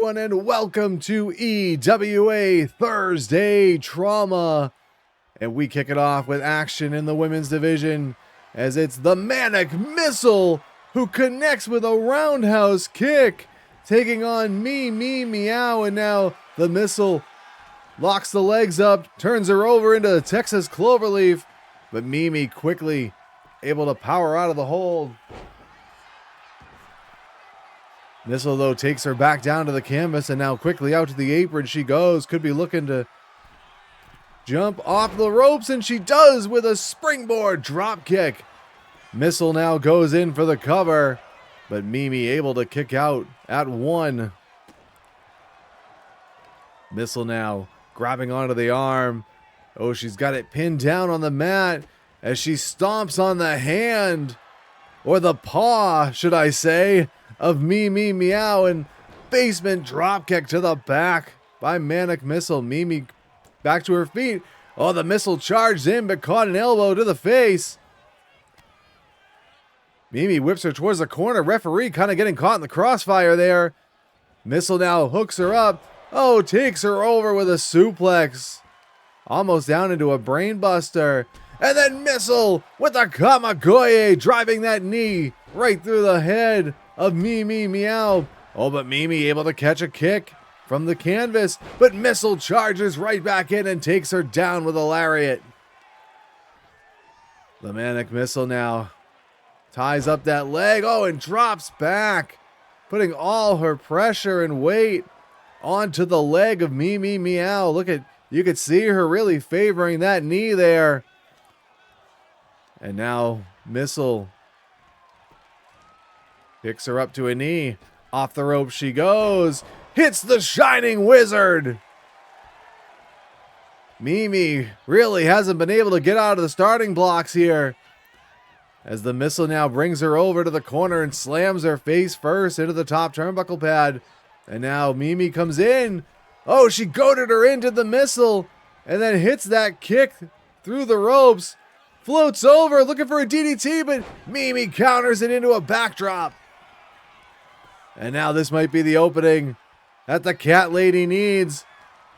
everyone, and welcome to EWA Thursday Trauma. And we kick it off with action in the women's division as it's the Manic Missile who connects with a roundhouse kick, taking on Meow. And now the Missile locks the legs up, turns her over into the Texas Cloverleaf, but Mimi quickly able to power out of the hold. Missile, though, takes her back down to the canvas, and now quickly out to the apron she goes. Could be looking to jump off the ropes, and she does with a springboard drop kick. Missile now goes in for the cover, but Mimi able to kick out at one. Missile now grabbing onto the arm. Oh, she's got it pinned down on the mat as she stomps on the hand, or the paw, should I say, of Meow, and basement dropkick to the back by Manic Missile. Mimi back to her feet. Oh, the Missile charged in but caught an elbow to the face. Mimi whips her towards the corner. Referee kind of getting caught in the crossfire there. Missile now hooks her up. Oh, takes her over with a suplex. Almost down into a brain buster. And then Missile with a Kamagoye, driving that knee right through the head of Meow. Oh, but Mimi able to catch a kick from the canvas, but Missile charges right back in and takes her down with a lariat. The Manic Missile now ties up that leg, and drops back, putting all her pressure and weight onto the leg of Meow. Look at, you could see her really favoring that knee there. And now Missile picks her up to a knee. Off the rope she goes. Hits the Shining Wizard. Mimi really hasn't been able to get out of the starting blocks here, as the Missile now brings her over to the corner and slams her face first into the top turnbuckle pad. And now Mimi comes in. Oh, she goaded her into the Missile and then hits that kick through the ropes. Floats over looking for a DDT, but Mimi counters it into a backdrop. And now this might be the opening that the Cat Lady needs.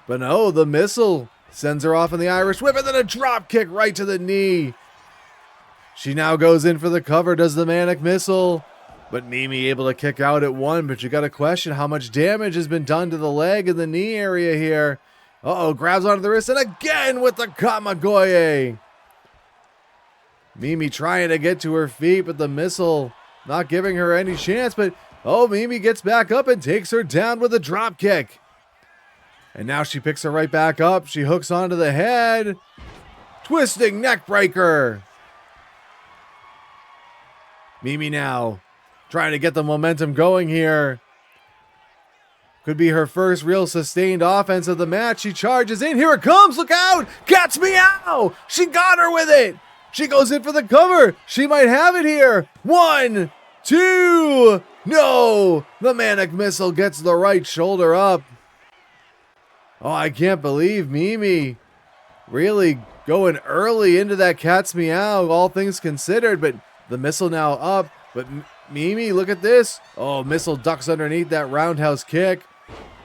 But no, the Missile sends her off in the Irish Whip and then a drop kick right to the knee. She now goes in for the cover, does the Manic Missile. But Mimi able to kick out at one, but you got to question how much damage has been done to the leg and the knee area here. Grabs onto the wrist and again with the Kamagoye. Mimi trying to get to her feet, but the Missile not giving her any chance. But Mimi gets back up and takes her down with a drop kick. And now she picks her right back up. She hooks onto the head. Twisting neck breaker. Mimi now trying to get the momentum going here. Could be her first real sustained offense of the match. She charges in. Here it comes. Look out. Catch Meow. She got her with it. She goes in for the cover. She might have it here. 1, 2. No. The Manic Missile gets the right shoulder up. I can't believe Mimi really going early into that cat's Meow, all things considered. But the Missile now up. But Mimi, look at this. Missile ducks underneath that roundhouse kick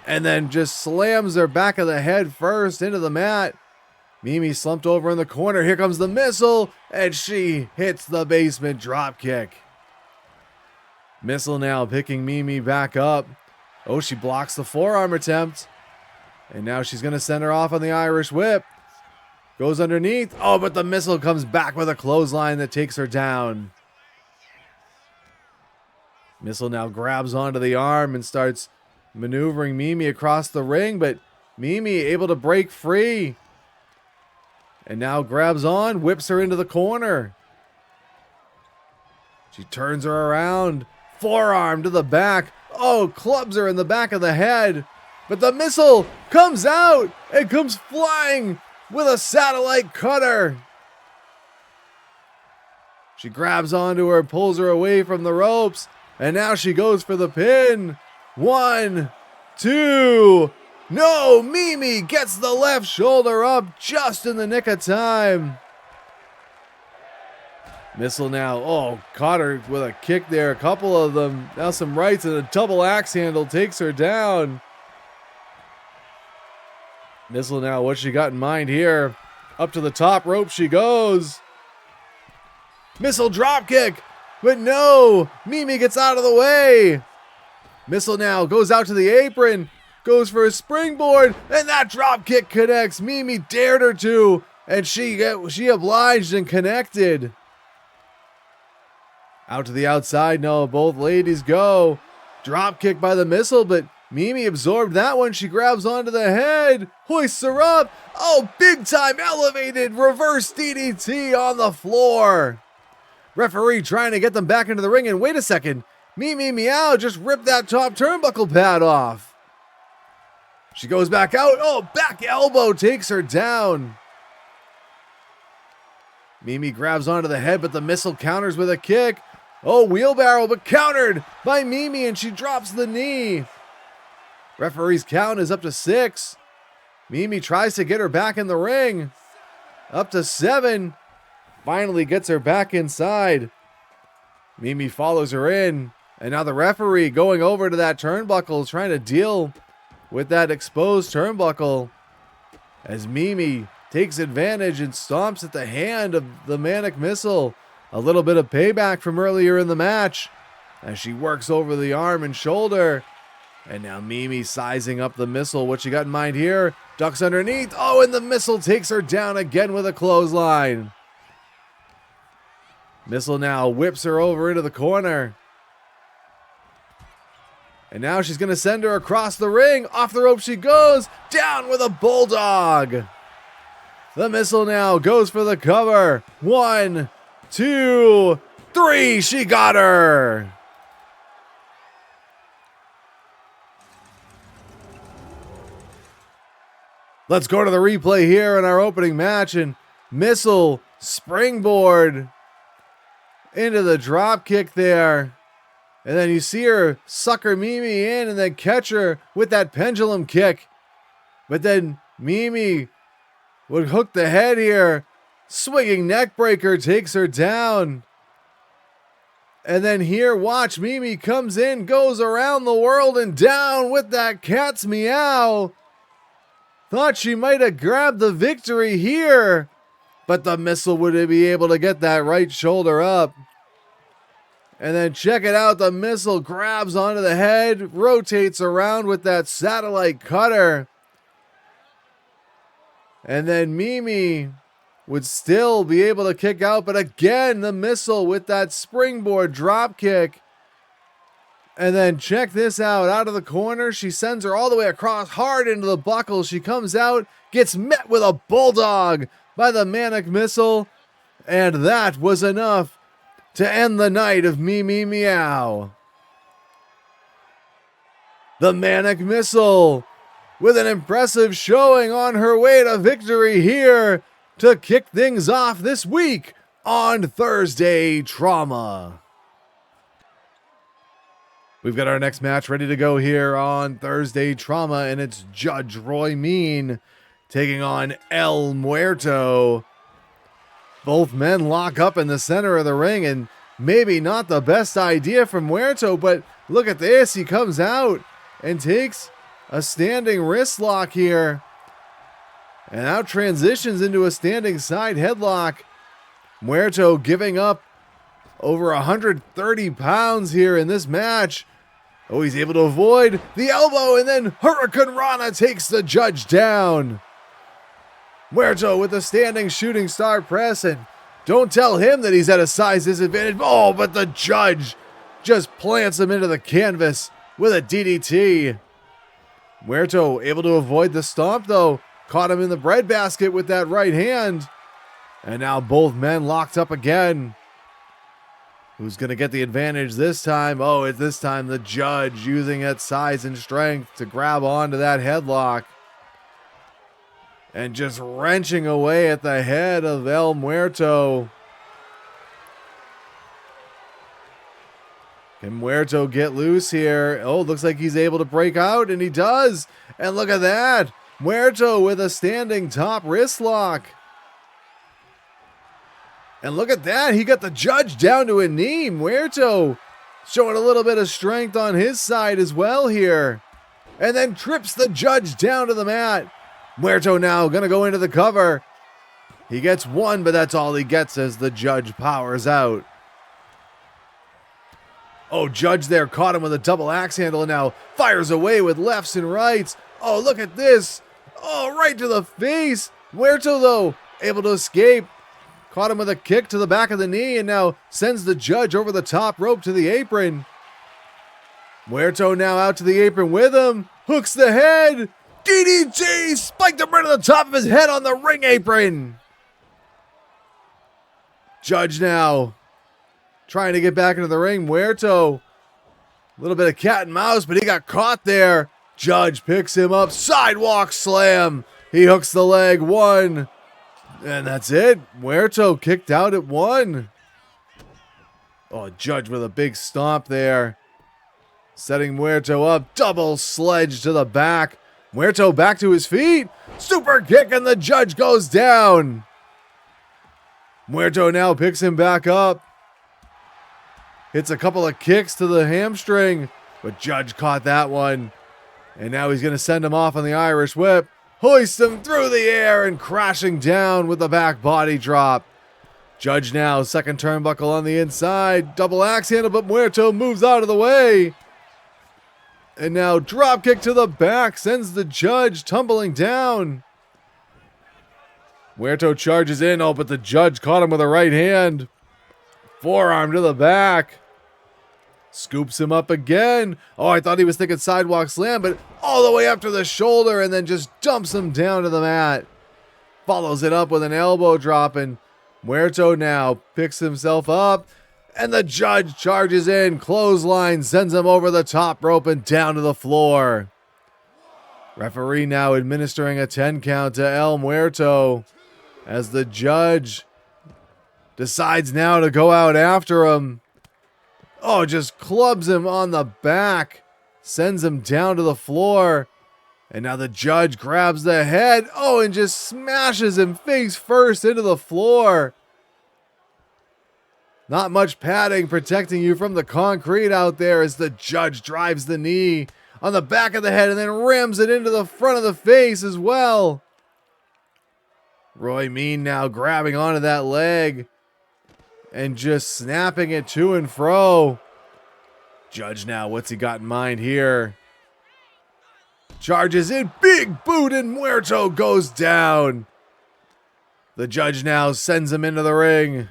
and then just slams her back of the head first into the mat. Mimi slumped over in the corner. Here comes the Missile, and she hits the basement drop kick. Missile now picking Mimi back up. She blocks the forearm attempt. And now she's going to send her off on the Irish Whip. Goes underneath. But the Missile comes back with a clothesline that takes her down. Missile now grabs onto the arm and starts maneuvering Mimi across the ring, but Mimi able to break free. And now grabs on, whips her into the corner. She turns her around, forearm to the back. Clubs her in the back of the head. But the Missile comes out and comes flying with a satellite cutter. She grabs onto her and pulls her away from the ropes. And now she goes for the pin. 1, 2. No, Mimi gets the left shoulder up just in the nick of time. Missile now, caught her with a kick there, a couple of them. Now some rights and a double axe handle takes her down. Missile now, what she got in mind here? Up to the top rope she goes. Missile drop kick, but no, Mimi gets out of the way. Missile now goes out to the apron, goes for a springboard, and that drop kick connects. Mimi dared her to, and she obliged and connected. Out to the outside, no, both ladies go. Drop kick by the Missile, but Mimi absorbed that one. She grabs onto the head, hoists her up. Oh, big time elevated reverse DDT on the floor. Referee trying to get them back into the ring, and wait a second. Meow just ripped that top turnbuckle pad off. She goes back out. Oh, back elbow takes her down. Mimi grabs onto the head, but the Missile counters with a kick. Oh, wheelbarrow, but countered by Mimi, and she drops the knee. Referee's count is up to 6. Mimi tries to get her back in the ring. Up to 7. Finally gets her back inside. Mimi follows her in. And now the referee going over to that turnbuckle, trying to deal with that exposed turnbuckle. As Mimi takes advantage and stomps at the hand of the Manic Missile. A little bit of payback from earlier in the match. As she works over the arm and shoulder. And now Mimi sizing up the Missile. What she got in mind here? Ducks underneath. Oh, and the Missile takes her down again with a clothesline. Missile now whips her over into the corner. And now she's going to send her across the ring. Off the rope she goes. Down with a bulldog. The Missile now goes for the cover. 1, 2, 3. She got her. Let's go to the replay here in our opening match. And Missile springboard into the drop kick there. And then you see her sucker Mimi in and then catch her with that pendulum kick. But then Mimi would hook the head here. Swinging neck breaker takes her down. And then here, watch, Mimi comes in, goes around the world and down with that cat's meow. Thought she might have grabbed the victory here. But the Missile would be able to get that right shoulder up. And then check it out, the Missile grabs onto the head, rotates around with that satellite cutter. And then Mimi would still be able to kick out, but again, the Missile with that springboard drop kick. And then check this out of the corner, she sends her all the way across, hard into the buckle. She comes out, gets met with a bulldog by the Manic Missile, and that was enough to end the night of Meow. The Manic Missile with an impressive showing on her way to victory here to kick things off this week on Thursday Trauma. We've got our next match ready to go here on Thursday Trauma, and it's Judge Roy Mean taking on El Muerto. Both men lock up in the center of the ring, and maybe not the best idea from Muerto, but look at this. He comes out and takes a standing wrist lock here. And now transitions into a standing side headlock. Muerto giving up over 130 pounds here in this match. Oh, he's able to avoid the elbow, and then Hurricane Rana takes the Judge down. Muerto with a standing shooting star press, and don't tell him that he's at a size disadvantage. Oh, but the Judge just plants him into the canvas with a DDT. Muerto able to avoid the stomp, though. Caught him in the breadbasket with that right hand. And now both men locked up again. Who's going to get the advantage this time? Oh, it's this time the Judge using that size and strength to grab onto that headlock. And just wrenching away at the head of El Muerto. Can Muerto get loose here? Oh, looks like he's able to break out, and he does. And look at that. Muerto with a standing top wrist lock. And look at that. He got the Judge down to a knee. Muerto showing a little bit of strength on his side as well here. And then trips the Judge down to the mat. Muerto now gonna go into the cover. He gets one, but that's all he gets as the Judge powers out. Oh, Judge there caught him with a double axe handle and now fires away with lefts and rights. Oh, look at this. Oh, right to the face. Muerto, though, able to escape. Caught him with a kick to the back of the knee and now sends the Judge over the top rope to the apron. Muerto now out to the apron with him. Hooks the head. DDT! Spiked him right on the top of his head on the ring apron. Judge now trying to get back into the ring. Muerto, a little bit of cat and mouse, but he got caught there. Judge picks him up. Sidewalk slam. He hooks the leg. One. And that's it. Muerto kicked out at one. Oh, Judge with a big stomp there. Setting Muerto up. Double sledge to the back. Muerto back to his feet. Super kick and the Judge goes down. Muerto now picks him back up. Hits a couple of kicks to the hamstring, but Judge caught that one. And now he's going to send him off on the Irish whip. Hoist him through the air and crashing down with the back body drop. Judge now, second turnbuckle on the inside. Double axe handle, but Muerto moves out of the way. And now drop kick to the back sends the Judge tumbling down. Muerto charges in. Oh, but the Judge caught him with a right hand. Forearm to the back. Scoops him up again. Oh, I thought he was thinking sidewalk slam, but all the way up to the shoulder and then just dumps him down to the mat. Follows it up with an elbow drop and Muerto now picks himself up. And the Judge charges in, clothesline, sends him over the top rope and down to the floor. Referee now administering a 10 count to El Muerto as the Judge decides now to go out after him. Oh, just clubs him on the back, sends him down to the floor. And now the Judge grabs the head, oh, and just smashes him face first into the floor. Not much padding protecting you from the concrete out there as the Judge drives the knee on the back of the head and then rams it into the front of the face as well. Roy Mean now grabbing onto that leg and just snapping it to and fro. Judge now, what's he got in mind here? Charges in, big boot, and Muerto goes down. The Judge now sends him into the ring.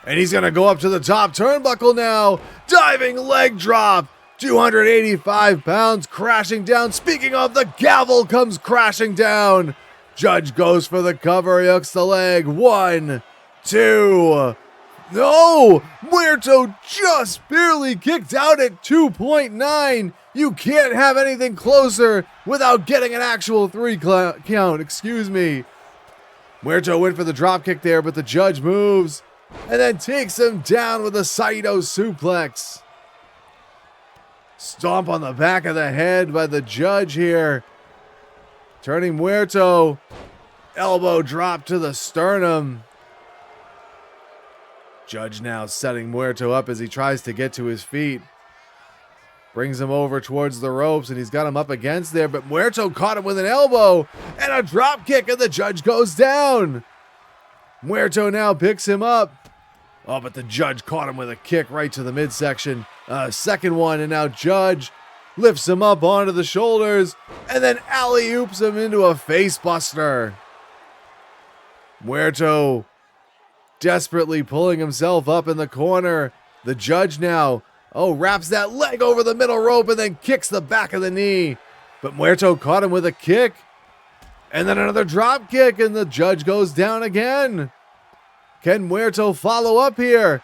And he's going to go up to the top turnbuckle now. Diving leg drop. 285 pounds crashing down. Speaking of, the gavel comes crashing down. Judge goes for the cover. He hooks the leg. 1, 2. No! Muerto just barely kicked out at 2.9. You can't have anything closer without getting an actual 3 count. Excuse me. Muerto went for the drop kick there, but the Judge moves. And then takes him down with a Saito suplex. Stomp on the back of the head by the Judge here. Turning Muerto. Elbow drop to the sternum. Judge now setting Muerto up as he tries to get to his feet. Brings him over towards the ropes and he's got him up against there. But Muerto caught him with an elbow and a drop kick and the Judge goes down. Muerto now picks him up. Oh, but the Judge caught him with a kick right to the midsection. Second one, and now Judge lifts him up onto the shoulders and then alley-oops him into a face buster. Muerto desperately pulling himself up in the corner. The Judge now, wraps that leg over the middle rope and then kicks the back of the knee. But Muerto caught him with a kick. And then another drop kick, and the Judge goes down again. Can Muerto follow up here?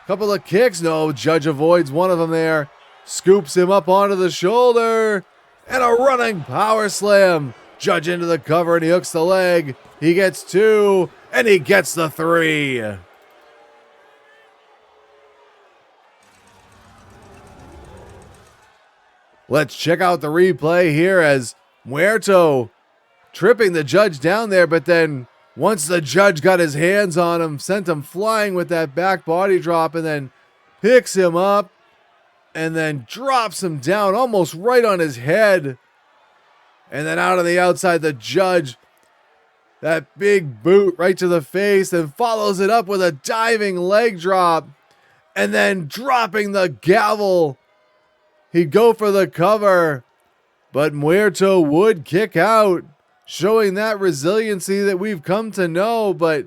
Couple of kicks. No, Judge avoids one of them there. Scoops him up onto the shoulder. And a running power slam. Judge into the cover, and he hooks the leg. He gets 2, and he gets the 3. Let's check out the replay here as Muerto tripping the Judge down there, but then once the Judge got his hands on him, sent him flying with that back body drop and then picks him up and then drops him down almost right on his head. And then out on the outside, the judge, that big boot right to the face, and follows it up with a diving leg drop. And then dropping the gavel. He'd go for the cover, but Muerto would kick out, showing that resiliency that we've come to know, but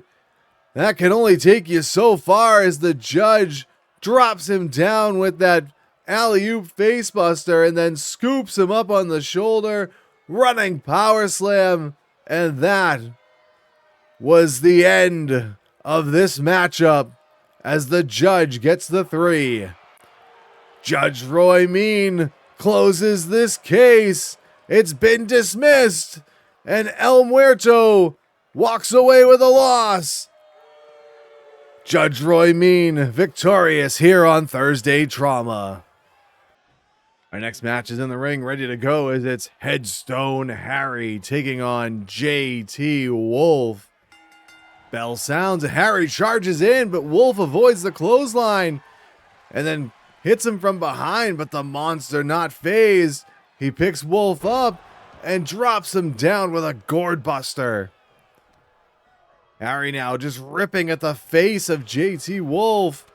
that can only take you so far as the judge drops him down with that alley-oop facebuster and then scoops him up on the shoulder, running power slam, and that was the end of this matchup as the judge gets the 3. Judge Roy Mean closes this case. It's been dismissed, and El Muerto walks away with a loss. Judge Roy Mean victorious here on Thursday Trauma. Our next match is in the ring, ready to go, as it's Headstone Harry taking on JT Wolfe. Bell sounds, Harry charges in, but Wolfe avoids the clothesline and then hits him from behind, but the monster not phased. He picks Wolfe up and drops him down with a gourd buster. Harry now just ripping at the face of JT Wolfe.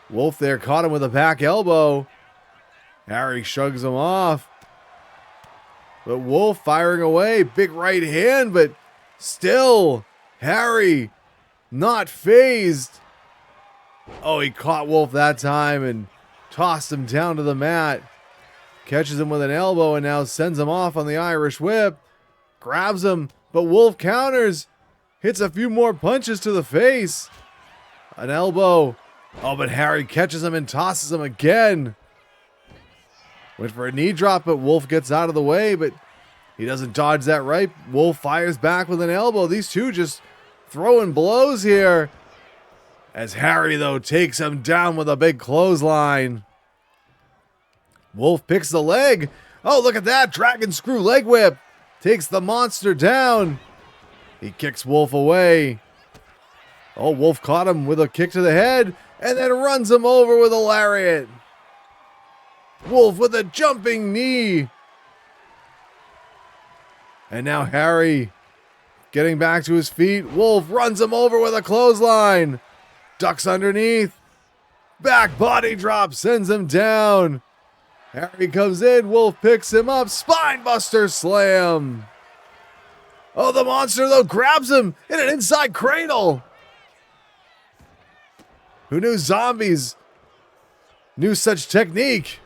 Wolfe there caught him with a back elbow. Harry shrugs him off. But Wolfe firing away, big right hand, but still Harry not phased. Oh, he caught Wolfe that time and tossed him down to the mat. Catches him with an elbow and now sends him off on the Irish whip. Grabs him, but Wolfe counters. Hits a few more punches to the face. An elbow. Oh, but Harry catches him and tosses him again. Went for a knee drop, but Wolfe gets out of the way, but he doesn't dodge that right. Wolfe fires back with an elbow. These two just throwing blows here. As Harry, though, takes him down with a big clothesline. Wolfe picks the leg. Oh, look at that. Dragon screw leg whip. Takes the monster down. He kicks Wolfe away. Oh, Wolfe caught him with a kick to the head and then runs him over with a lariat. Wolfe with a jumping knee. And now Harry getting back to his feet. Wolfe runs him over with a clothesline. Ducks underneath. Back body drop sends him down. Harry comes in. Wolfe picks him up. Spinebuster slam. Oh, the monster, though, grabs him in an inside cradle. Who knew zombies knew such technique?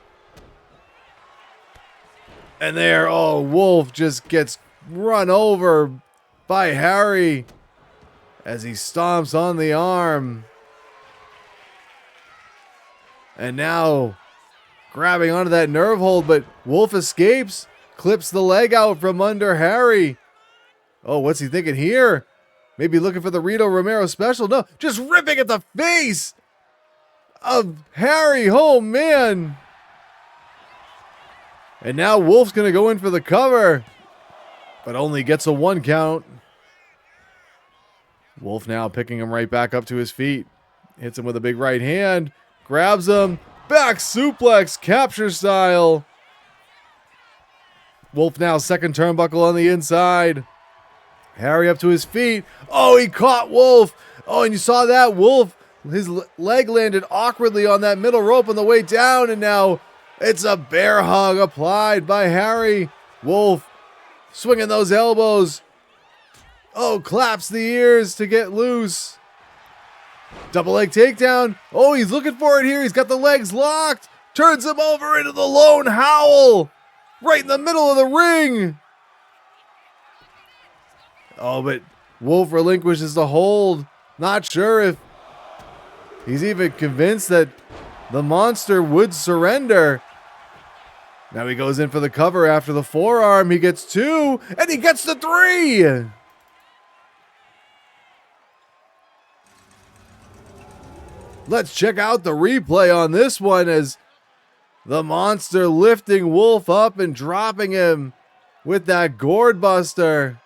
And there, oh, Wolfe just gets run over by Harry as he stomps on the arm. And now grabbing onto that nerve hold, but Wolfe escapes, clips the leg out from under Harry. Oh, what's he thinking here? Maybe looking for the Rito Romero special? No, just ripping at the face of Harry. Oh, man. And now Wolfe's going to go in for the cover, but only gets a 1 count. Wolfe now picking him right back up to his feet. Hits him with a big right hand. Grabs him. Back suplex, capture style. Wolfe now second turnbuckle on the inside. Harry up to his feet. Oh, he caught Wolfe. Oh, and you saw that. Wolfe, his leg landed awkwardly on that middle rope on the way down, and now it's a bear hug applied by Harry. Wolfe swinging those elbows. Oh, claps the ears to get loose. Double leg takedown. Oh, he's looking for it here. He's got the legs locked. Turns him over into the lone howl. Right in the middle of the ring. Oh, but Wolfe relinquishes the hold. Not sure if he's even convinced that the monster would surrender. Now he goes in for the cover after the forearm. He gets 2, and he gets the 3. Let's check out the replay on this one as the monster lifting Wolfe up and dropping him with that gourd buster.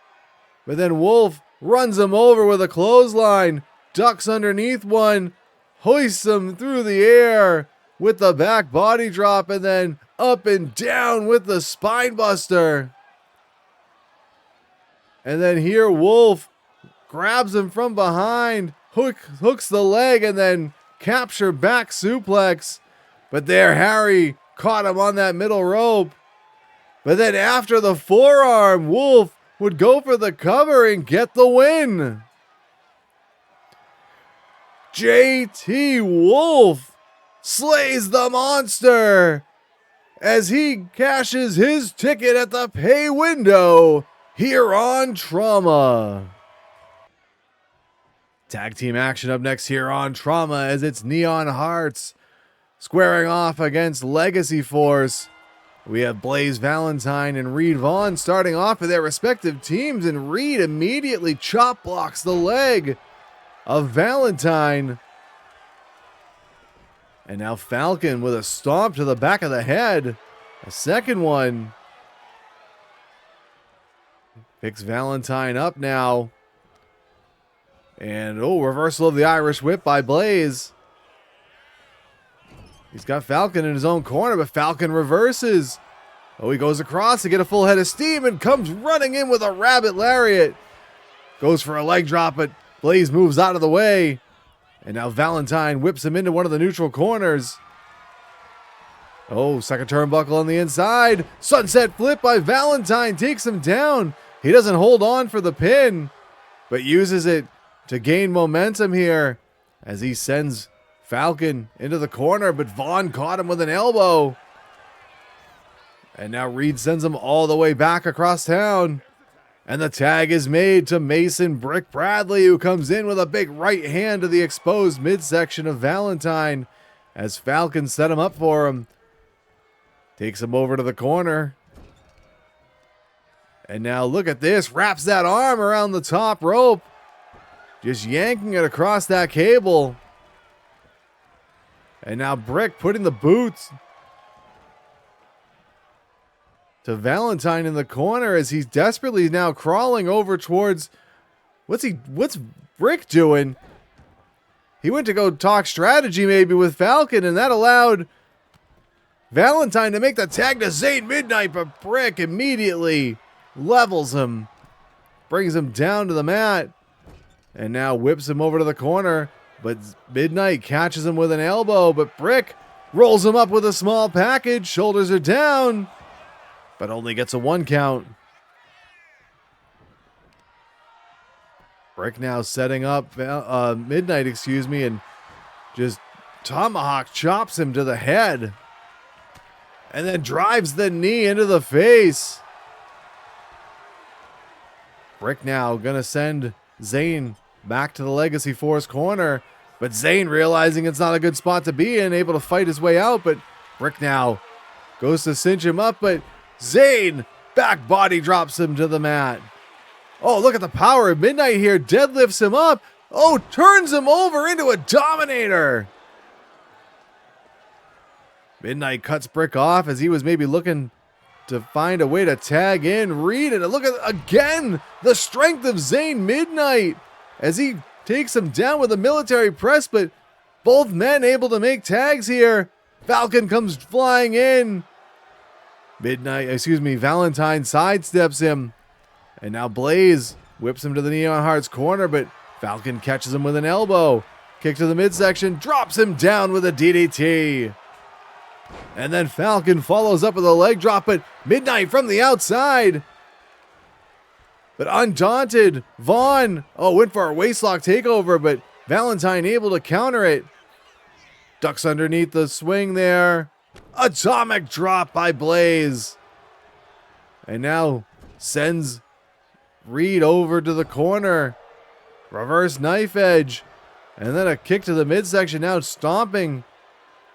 But then Wolfe runs him over with a clothesline, ducks underneath one, hoists him through the air with the back body drop, and then up and down with the spine buster. And then here Wolfe grabs him from behind, hooks the leg, and then capture back suplex. But there Harry caught him on that middle rope. But then after the forearm, Wolfe would go for the cover and get the win. JT Wolfe slays the monster as he cashes his ticket at the pay window here on Trauma. Tag team action up next here on Trauma as it's Neon Hearts squaring off against Legacy Force. We have Blaze Valentine and Reed Vaughn starting off with their respective teams, and Reed immediately chop blocks the leg of Valentine. And now Falcon with a stomp to the back of the head. A second one. Picks Valentine up now. And reversal of the Irish whip by Blaze. He's got Falcon in his own corner, but Falcon reverses. He goes across to get a full head of steam and comes running in with a rabbit lariat. Goes for a leg drop, but Blaze moves out of the way. And now Valentine whips him into one of the neutral corners. Second turnbuckle on the inside. Sunset flip by Valentine takes him down. He doesn't hold on for the pin, but uses it to gain momentum here as he sends Falcon into the corner, but Vaughn caught him with an elbow. And now Reed sends him all the way back across town. And the tag is made to Mason Brick Bradley, who comes in with a big right hand to the exposed midsection of Valentine as Falcon set him up for him. Takes him over to the corner. And now look at this. Wraps that arm around the top rope. Just yanking it across that cable. And now Brick putting the boots to Valentine in the corner as he's desperately now crawling over towards... What's Brick doing? He went to go talk strategy maybe with Falcon, and that allowed Valentine to make the tag to Zane Midnight, but Brick immediately levels him. Brings him down to the mat. And now whips him over to the corner. But Midnight catches him with an elbow, but Brick rolls him up with a small package. Shoulders are down, but only gets a 1 count. Brick now setting up Midnight, and just tomahawk chops him to the head. And then drives the knee into the face. Brick now gonna send Zane back to the Legacy Force corner. But Zane, realizing it's not a good spot to be in, able to fight his way out. But Brick now goes to cinch him up, but Zane back body drops him to the mat. Look at the power of Midnight here. Deadlifts him up. Turns him over into a Dominator. Midnight cuts Brick off as he was maybe looking to find a way to tag in Reed. And look at, again, the strength of Zane Midnight as he takes him down with a military press, but both men able to make tags here. Falcon comes flying in. Valentine sidesteps him. And now Blaze whips him to the Neon Hearts corner, but Falcon catches him with an elbow. Kick to the midsection, drops him down with a DDT. And then Falcon follows up with a leg drop, but Midnight from the outside. But undaunted, Vaughn, went for a waistlock takeover, but Valentine able to counter it. Ducks underneath the swing there. Atomic drop by Blaze. And now sends Reed over to the corner. Reverse knife edge. And then a kick to the midsection, now stomping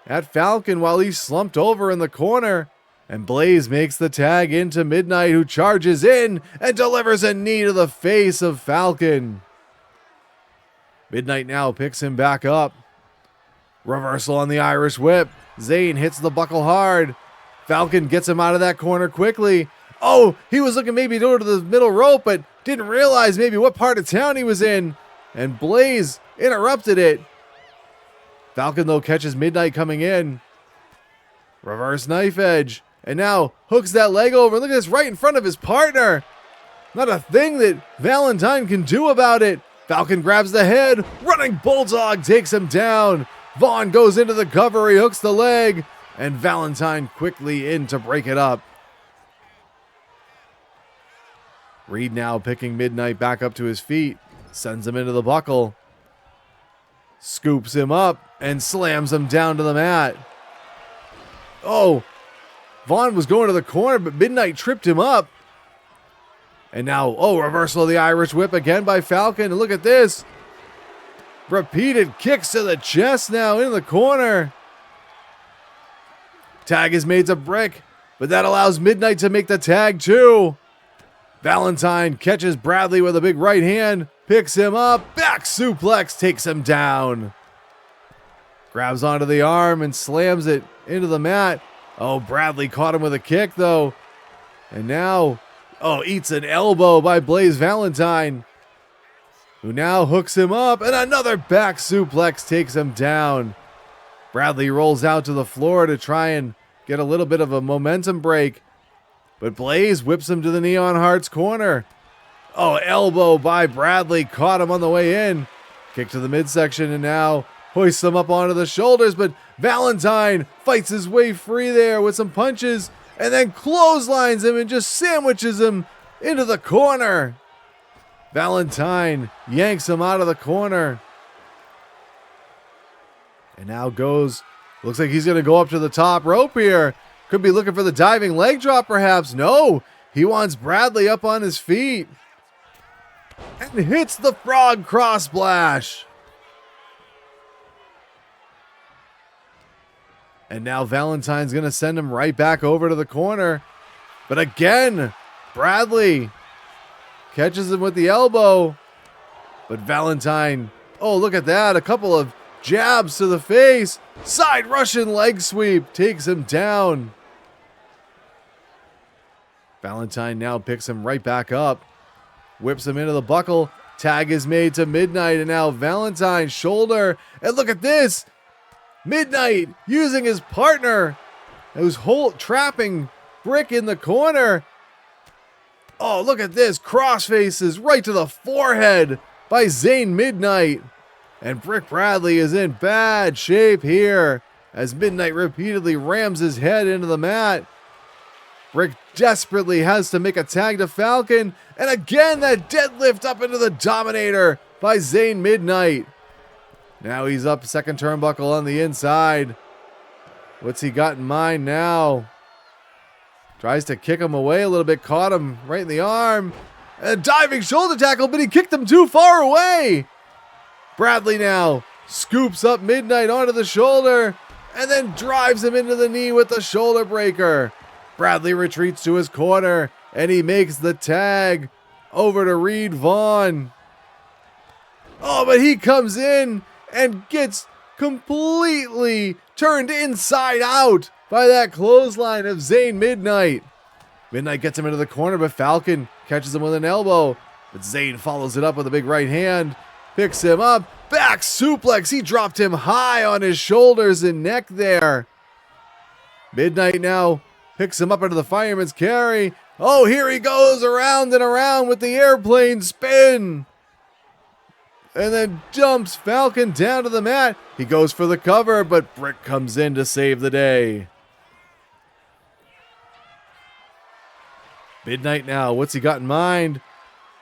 at Falcon while he's slumped over in the corner. And Blaze makes the tag into Midnight, who charges in and delivers a knee to the face of Falcon. Midnight now picks him back up. Reversal on the Irish whip. Zane hits the buckle hard. Falcon gets him out of that corner quickly. He was looking maybe to go to the middle rope, but didn't realize maybe what part of town he was in. And Blaze interrupted it. Falcon, though, catches Midnight coming in. Reverse knife edge. And now hooks that leg over. Look at this, right in front of his partner. Not a thing that Valentine can do about it. Falcon grabs the head. Running Bulldog takes him down. Vaughn goes into the cover. He hooks the leg. And Valentine quickly in to break it up. Reed now picking Midnight back up to his feet. Sends him into the buckle. Scoops him up and slams him down to the mat. Oh, Vaughn was going to the corner, but Midnight tripped him up. And now, reversal of the Irish whip again by Falcon. And look at this. Repeated kicks to the chest now in the corner. Tag is made to Brick, but that allows Midnight to make the tag too. Valentine catches Bradley with a big right hand, picks him up, back suplex, takes him down. Grabs onto the arm and slams it into the mat. Oh, Bradley caught him with a kick though. And now, eats an elbow by Blaze Valentine, who now hooks him up, and another back suplex takes him down. Bradley rolls out to the floor to try and get a little bit of a momentum break, but Blaze whips him to the Neon Hearts corner. Elbow by Bradley, caught him on the way in. Kick to the midsection and now hoists him up onto the shoulders, but Valentine fights his way free there with some punches and then clotheslines him and just sandwiches him into the corner. Valentine yanks him out of the corner. And now looks like he's going to go up to the top rope here. Could be looking for the diving leg drop perhaps. No, he wants Bradley up on his feet. And hits the frog cross splash. And now Valentine's going to send him right back over to the corner. But again, Bradley catches him with the elbow. But Valentine, look at that. A couple of jabs to the face. Side Russian leg sweep takes him down. Valentine now picks him right back up. Whips him into the buckle. Tag is made to Midnight. And now Valentine's shoulder. And look at this. Midnight using his partner, who's trapping Brick in the corner. Look at this. Cross faces right to the forehead by Zane Midnight. And Brick Bradley is in bad shape here as Midnight repeatedly rams his head into the mat. Brick desperately has to make a tag to Falcon. And again, that deadlift up into the Dominator by Zane Midnight. Now he's up second turnbuckle on the inside. What's he got in mind now? Tries to kick him away a little bit. Caught him right in the arm. A diving shoulder tackle, but he kicked him too far away. Bradley now scoops up Midnight onto the shoulder and then drives him into the knee with the shoulder breaker. Bradley retreats to his corner and he makes the tag over to Reed Vaughn. But he comes in and gets completely turned inside out by that clothesline of Zane Midnight. Midnight gets him into the corner, but Falcon catches him with an elbow. But Zane follows it up with a big right hand, picks him up, back suplex. He dropped him high on his shoulders and neck there. Midnight now picks him up into the fireman's carry. Here he goes around and around with the airplane spin. And then dumps Falcon down to the mat. He goes for the cover, but Brick comes in to save the day. Midnight now, what's he got in mind?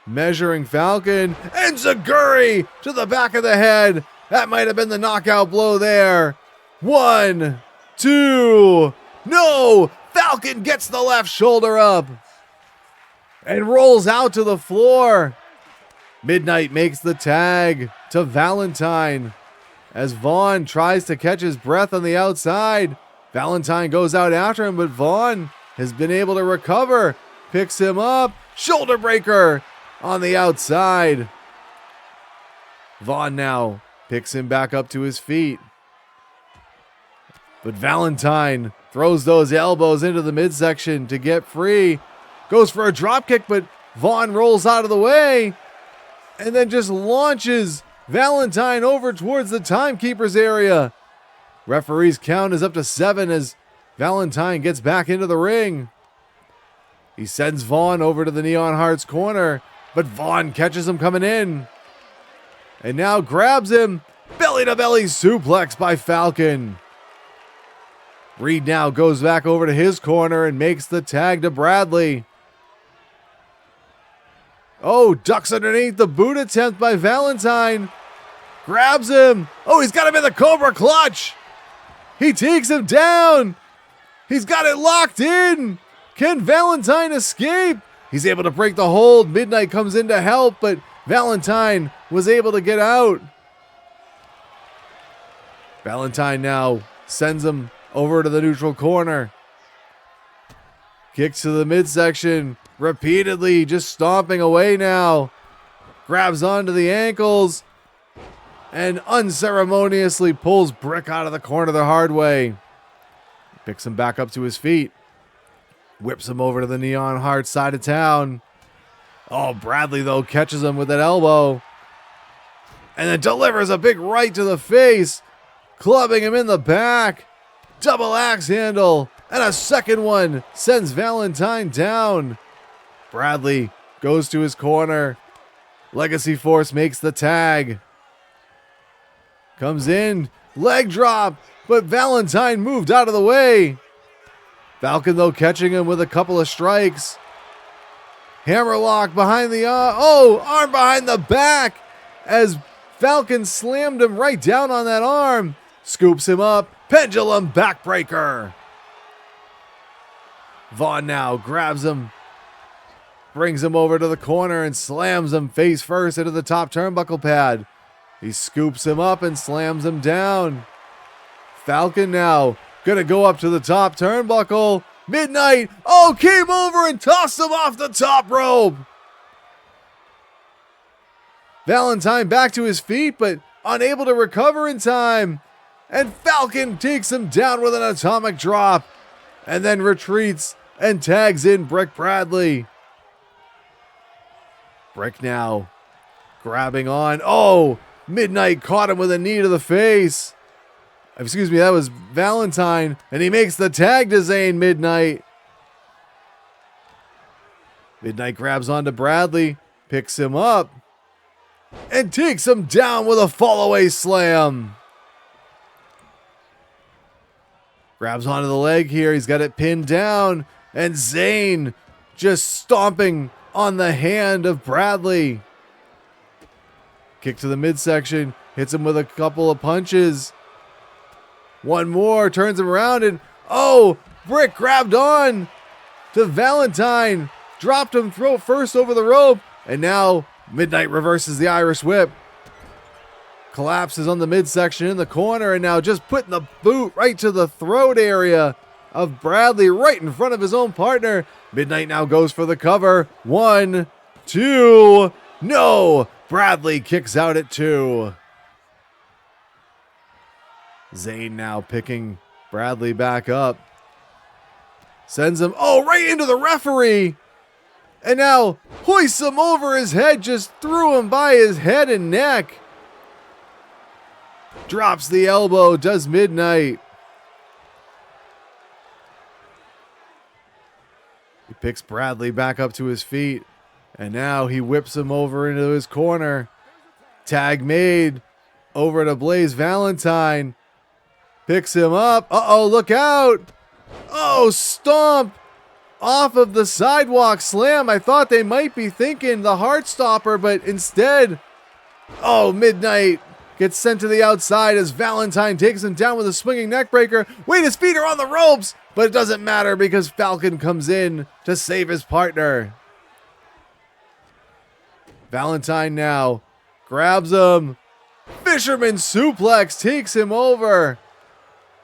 Measuring Falcon, and Zaguri to the back of the head. That might have been the knockout blow there. 1, 2, no! Falcon gets the left shoulder up and rolls out to the floor. Midnight makes the tag to Valentine as Vaughn tries to catch his breath on the outside. Valentine goes out after him, but Vaughn has been able to recover, picks him up, shoulder breaker on the outside. Vaughn now picks him back up to his feet. But Valentine throws those elbows into the midsection to get free. Goes for a dropkick, but Vaughn rolls out of the way and then just launches Valentine over towards the timekeeper's area. Referee's count is up to 7 as Valentine gets back into the ring. He sends Vaughn over to the Neon Hearts corner, but Vaughn catches him coming in. And now grabs him. Belly-to-belly suplex by Falcon. Reed now goes back over to his corner and makes the tag to Bradley. Oh, ducks underneath the boot attempt by Valentine. Grabs him. Oh, he's got him in the Cobra Clutch. He takes him down. He's got it locked in. Can Valentine escape? He's able to break the hold. Midnight comes in to help, but Valentine was able to get out. Valentine now sends him over to the neutral corner. Kicks to the midsection. Repeatedly just stomping away now. Grabs onto the ankles. And unceremoniously pulls Brick out of the corner the hard way. Picks him back up to his feet. Whips him over to the Neon Heart side of town. Oh, Bradley, though, catches him with that elbow. And then delivers a big right to the face. Clubbing him in the back. Double axe handle. And a second one sends Valentine down. Bradley goes to his corner. Legacy Force makes the tag. Comes in. Leg drop. But Valentine moved out of the way. Falcon, though, catching him with a couple of strikes. Hammerlock behind the arm. Oh, arm behind the back. As Falcon slammed him right down on that arm. Scoops him up. Pendulum backbreaker. Vaughn now grabs him. Brings him over to the corner and slams him face first into the top turnbuckle pad. He scoops him up and slams him down. Falcon now gonna go up to the top turnbuckle. Midnight, oh, came over and tossed him off the top rope. Valentine back to his feet, but unable to recover in time. And Falcon takes him down with an atomic drop. And then retreats and tags in Brick Bradley. Brick now grabbing on. Oh, Midnight caught him with a knee to the face. Excuse me, that was Valentine. And he makes the tag to Zayn Midnight. Midnight grabs onto Bradley, picks him up, and takes him down with a fallaway slam. Grabs onto the leg here. He's got it pinned down. And Zayn just stomping on the hand of Bradley. Kick to the midsection. Hits him with a couple of punches. One more. Turns him around. And oh, Brick grabbed on to Valentine. Dropped him throat first over the rope. And now Midnight reverses the Irish whip. Collapses on the midsection in the corner, and now just putting the boot right to the throat area of Bradley right in front of his own partner. Midnight now goes for the cover. 1, 2, no! Bradley kicks out at 2. Zayn now picking Bradley back up. Sends him, oh, right into the referee! And now hoists him over his head, just threw him by his head and neck. Drops the elbow, does Midnight. He picks Bradley back up to his feet. And now he whips him over into his corner. Tag made over to Blaze Valentine. Picks him up. Uh-oh, look out. Oh, stomp off of the sidewalk slam. I thought they might be thinking the Heartstopper, but instead, oh, Midnight gets sent to the outside as Valentine takes him down with a swinging neckbreaker. Wait, his feet are on the ropes, but it doesn't matter because Falcon comes in to save his partner. Valentine now grabs him. Fisherman suplex takes him over.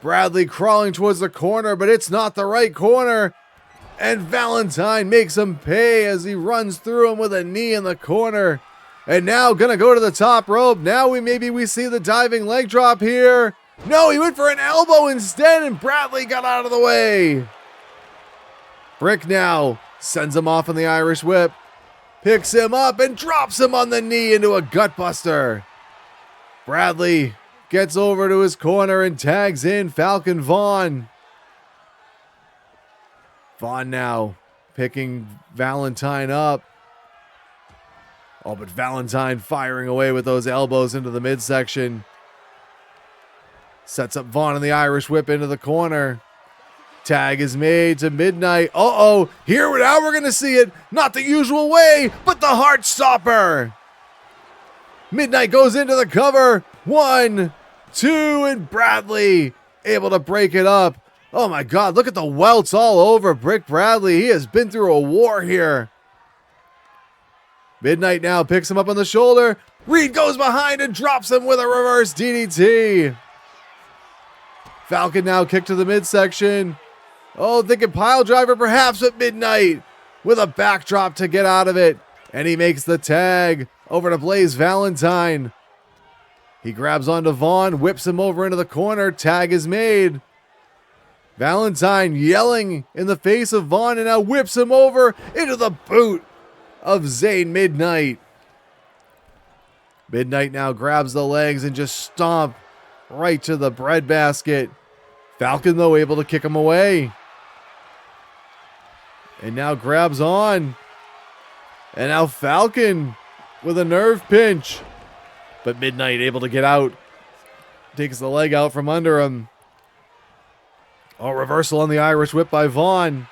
Bradley crawling towards the corner, but it's not the right corner. And Valentine makes him pay as he runs through him with a knee in the corner. And now gonna go to the top rope. Now we see the diving leg drop here. No, he went for an elbow instead, and Bradley got out of the way. Brick now sends him off on the Irish whip. Picks him up and drops him on the knee into a gutbuster. Bradley gets over to his corner and tags in Falcon Vaughn. Vaughn now picking Valentine up. Oh, but Valentine firing away with those elbows into the midsection. Sets up Vaughn in the Irish whip into the corner. Tag is made to Midnight. Uh-oh, now we're going to see it. Not the usual way, but the Heart Stopper. Midnight goes into the cover. 1, 2, and Bradley able to break it up. Oh my God, look at the welts all over Brick Bradley. He has been through a war here. Midnight now picks him up on the shoulder. Reed goes behind and drops him with a reverse DDT. Falcon now kicked to the midsection. Oh, thinking pile driver perhaps at Midnight with a backdrop to get out of it. And he makes the tag over to Blaze Valentine. He grabs onto Vaughn, whips him over into the corner. Tag is made. Valentine yelling in the face of Vaughn and now whips him over into the boot of Zayn Midnight. Midnight now grabs the legs and just stomp right to the breadbasket. Falcon, though, able to kick him away. And now grabs on. And now Falcon with a nerve pinch. But Midnight able to get out. Takes the leg out from under him. Oh, reversal on the Irish whip by Vaughn.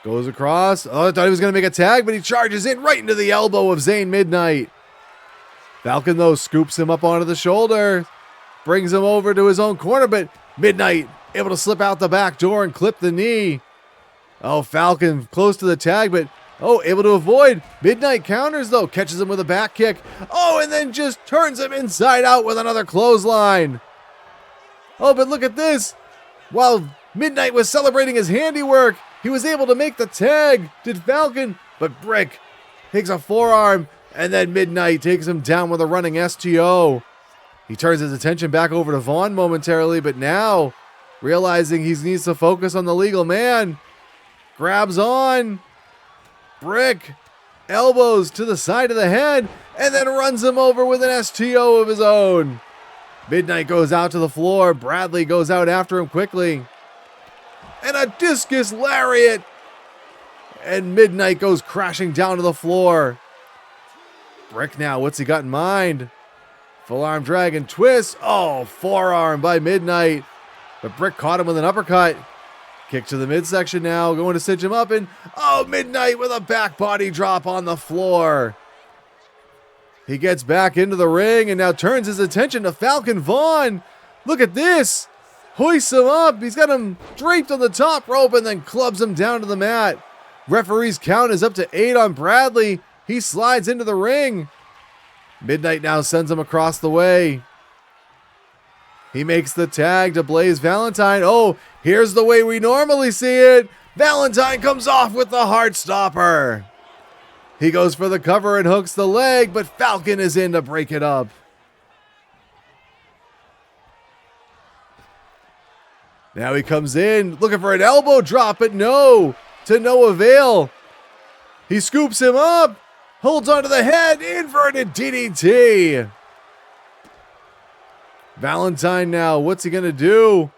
Goes across. Oh, I thought he was going to make a tag, but he charges in right into the elbow of Zayn Midnight. Falcon, though, scoops him up onto the shoulder. Brings him over to his own corner, but Midnight able to slip out the back door and clip the knee. Oh, Falcon close to the tag, but able to avoid. Midnight counters, though. Catches him with a back kick. Oh, and then just turns him inside out with another clothesline. Oh, but look at this. While Midnight was celebrating his handiwork, he was able to make the tag. Did Falcon, but Brick takes a forearm, and then Midnight takes him down with a running STO. He turns his attention back over to Vaughn momentarily, but now, realizing he needs to focus on the legal man, grabs on. Brick, elbows to the side of the head, and then runs him over with an STO of his own. Midnight goes out to the floor. Bradley goes out after him quickly. And a discus lariat. And Midnight goes crashing down to the floor. Brick now, what's he got in mind? Full arm dragon twist. Oh, forearm by Midnight. But Brick caught him with an uppercut. Kick to the midsection now, going to cinch him up. And Midnight with a back body drop on the floor. He gets back into the ring and now turns his attention to Falcon Vaughn. Look at this. Hoists him up. He's got him draped on the top rope and then clubs him down to the mat. Referee's count is up to 8 on Bradley. He slides into the ring. Midnight now sends him across the way. He makes the tag to Blaze Valentine. Oh, here's the way we normally see it. Valentine comes off with the Heart Stopper. He goes for the cover and hooks the leg, but Falcon is in to break it up. Now he comes in looking for an elbow drop, but no, to no avail. He scoops him up, holds onto the head, inverted DDT. Valentine now, what's he going to do?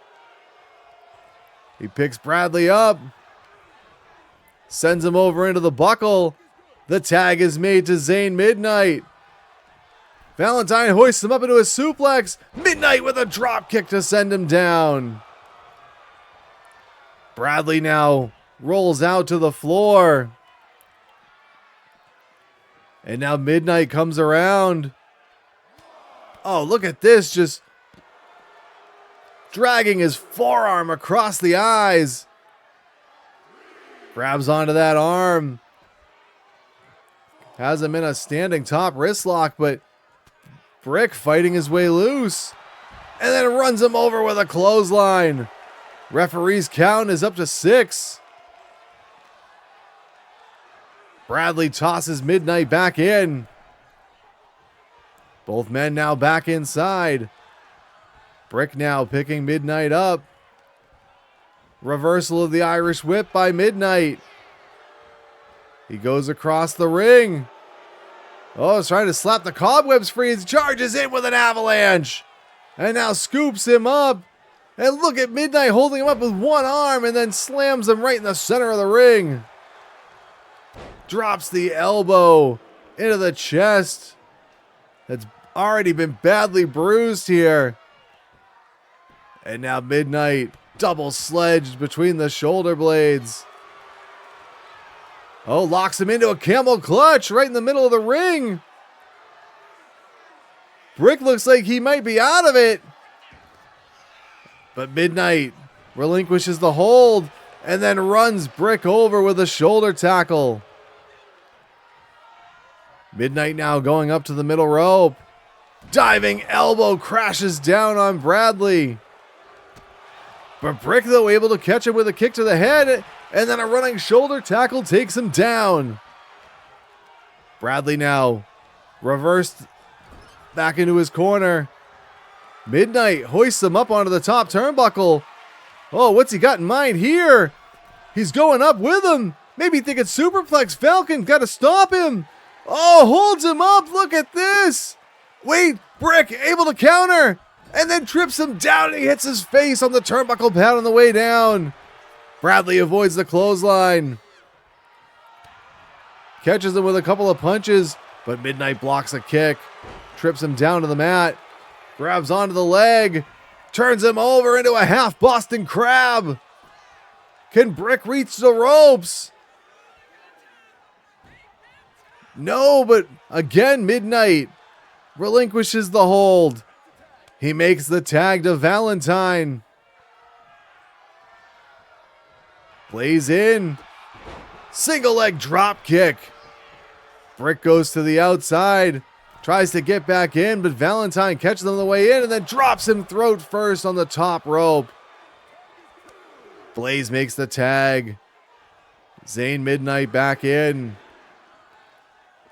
He picks Bradley up, sends him over into the buckle. The tag is made to Zayn Midnight. Valentine hoists him up into a suplex. Midnight with a drop kick to send him down. Bradley now rolls out to the floor. And now Midnight comes around. Oh, look at this. Just dragging his forearm across the eyes. Grabs onto that arm. Has him in a standing top wrist lock, but Brick fighting his way loose. And then runs him over with a clothesline. Referee's count is up to 6. Bradley tosses Midnight back in. Both men now back inside. Brick now picking Midnight up. Reversal of the Irish whip by Midnight. He goes across the ring. Oh, he's trying to slap the cobwebs free. He charges in with an avalanche. And now scoops him up. And look at Midnight holding him up with one arm and then slams him right in the center of the ring. Drops the elbow into the chest. That's already been badly bruised here. And now Midnight double sledged between the shoulder blades. Oh, locks him into a camel clutch right in the middle of the ring. Brick looks like he might be out of it. But Midnight relinquishes the hold and then runs Brick over with a shoulder tackle. Midnight now going up to the middle rope. Diving elbow crashes down on Bradley. But Brick, though, able to catch him with a kick to the head, and then a running shoulder tackle takes him down. Bradley now reversed back into his corner. Midnight hoists him up onto the top turnbuckle. Oh, what's he got in mind here? He's going up with him. Maybe thinking superplex Falcon. Got to stop him. Oh, holds him up. Look at this. Wait, Brick able to counter. And then trips him down and he hits his face on the turnbuckle pad on the way down. Bradley avoids the clothesline. Catches him with a couple of punches, but Midnight blocks a kick. Trips him down to the mat. Grabs onto the leg. Turns him over into a half Boston Crab. Can Brick reach the ropes? No, but again, Midnight relinquishes the hold. He makes the tag to Valentine. Plays in. Single leg drop kick. Brick goes to the outside. Tries to get back in, but Valentine catches him on the way in and then drops him throat first on the top rope. Blaze makes the tag. Zane Midnight back in.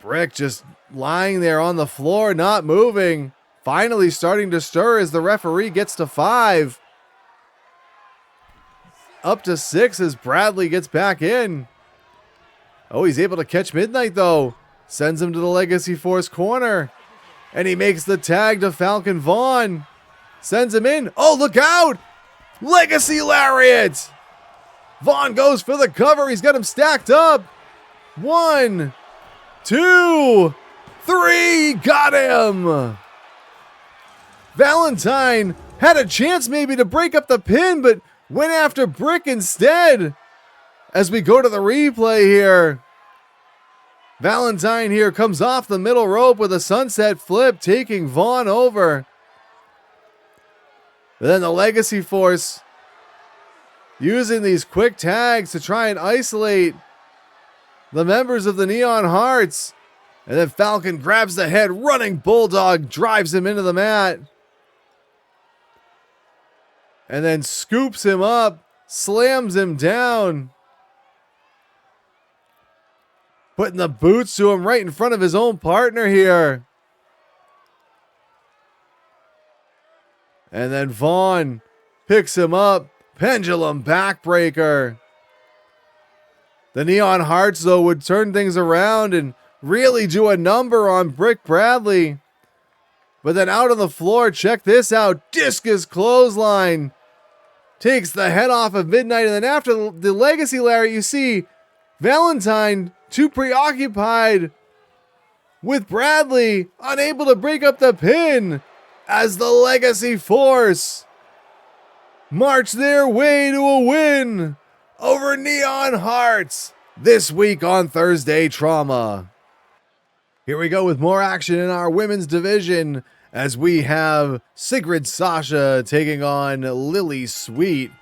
Brick just lying there on the floor, not moving. Finally starting to stir as the referee gets to 5. Up to 6 as Bradley gets back in. Oh, he's able to catch Midnight though. Sends him to the Legacy Force corner. And he makes the tag to Falcon Vaughn. Sends him in. Oh, look out! Legacy Lariat! Vaughn goes for the cover. He's got him stacked up. 1, 2, 3. Got him! Valentine had a chance maybe to break up the pin, but went after Brick instead. As we go to the replay here. Valentine here comes off the middle rope with a sunset flip, taking Vaughn over. And then the Legacy Force using these quick tags to try and isolate the members of the Neon Hearts. And then Falcon grabs the head, running Bulldog, drives him into the mat. And then scoops him up, slams him down. Putting the boots to him right in front of his own partner here. And then Vaughn picks him up. Pendulum backbreaker. The Neon Hearts, though, would turn things around and really do a number on Brick Bradley. But then out on the floor, check this out. Discus clothesline. Takes the head off of Midnight. And then after the Legacy Lariat, you see Valentine too preoccupied with Bradley, unable to break up the pin as the Legacy Force march their way to a win over Neon Hearts this week on Thursday Trauma. Here we go with more action in our women's division as we have Sigrid Sasha taking on Lily Sweet.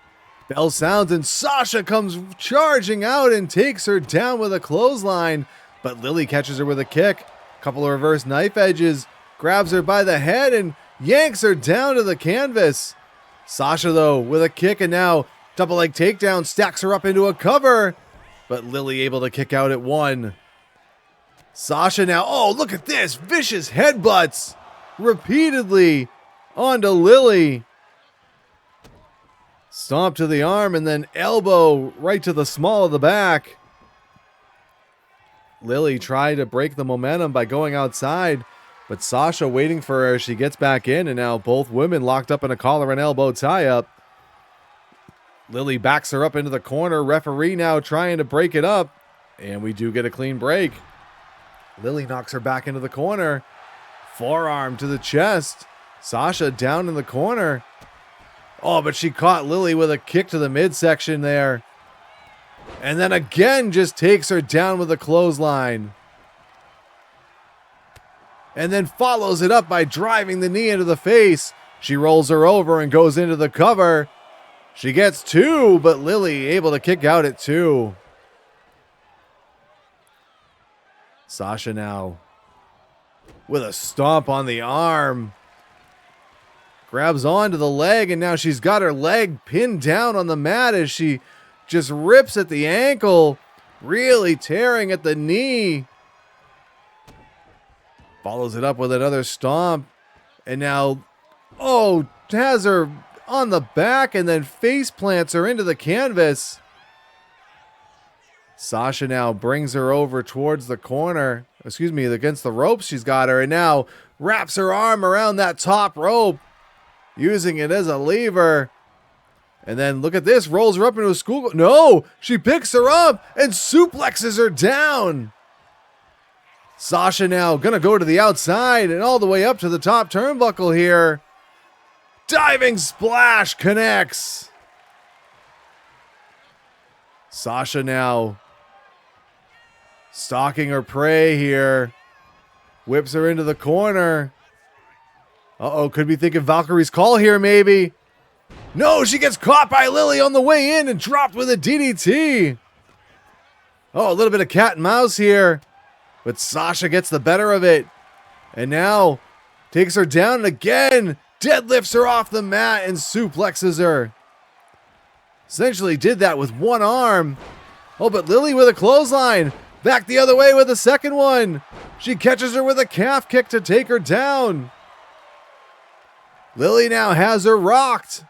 Bell sounds and Sasha comes charging out and takes her down with a clothesline, but Lily catches her with a kick. Couple of reverse knife edges, grabs her by the head and yanks her down to the canvas. Sasha, though, with a kick and now double leg takedown, stacks her up into a cover, but Lily able to kick out at 1. Sasha now, oh, look at this, vicious headbutts repeatedly onto Lily. Stomp to the arm and then elbow right to the small of the back. Lily tried to break the momentum by going outside, but Sasha waiting for her as she gets back in, and now both women locked up in a collar and elbow tie-up. Lily backs her up into the corner. Referee now trying to break it up. And we do get a clean break. Lily knocks her back into the corner. Forearm to the chest. Sasha down in the corner. Oh, but she caught Lily with a kick to the midsection there. And then again just takes her down with a clothesline. And then follows it up by driving the knee into the face. She rolls her over and goes into the cover. She gets 2, but Lily able to kick out at 2. Sasha now with a stomp on the arm. Grabs onto the leg, and now she's got her leg pinned down on the mat as she just rips at the ankle, really tearing at the knee. Follows it up with another stomp, and now, has her on the back and then face plants her into the canvas. Sasha now brings her over towards the corner, against the ropes. She's got her, and now wraps her arm around that top rope, using it as a lever. And then look at this, rolls her up into a school. No, she picks her up and suplexes her down. Sasha now gonna go to the outside and all the way up to the top turnbuckle here. Diving splash connects. Sasha now stalking her prey here. Whips her into the corner. Could be thinking Valkyrie's call here maybe. No, she gets caught by Lily on the way in and dropped with a DDT. A little bit of cat and mouse here. But Sasha gets the better of it. And now takes her down and again deadlifts her off the mat and suplexes her. Essentially did that with one arm. But Lily with a clothesline. Back the other way with a second one. She catches her with a calf kick to take her down. Lily now has her rocked.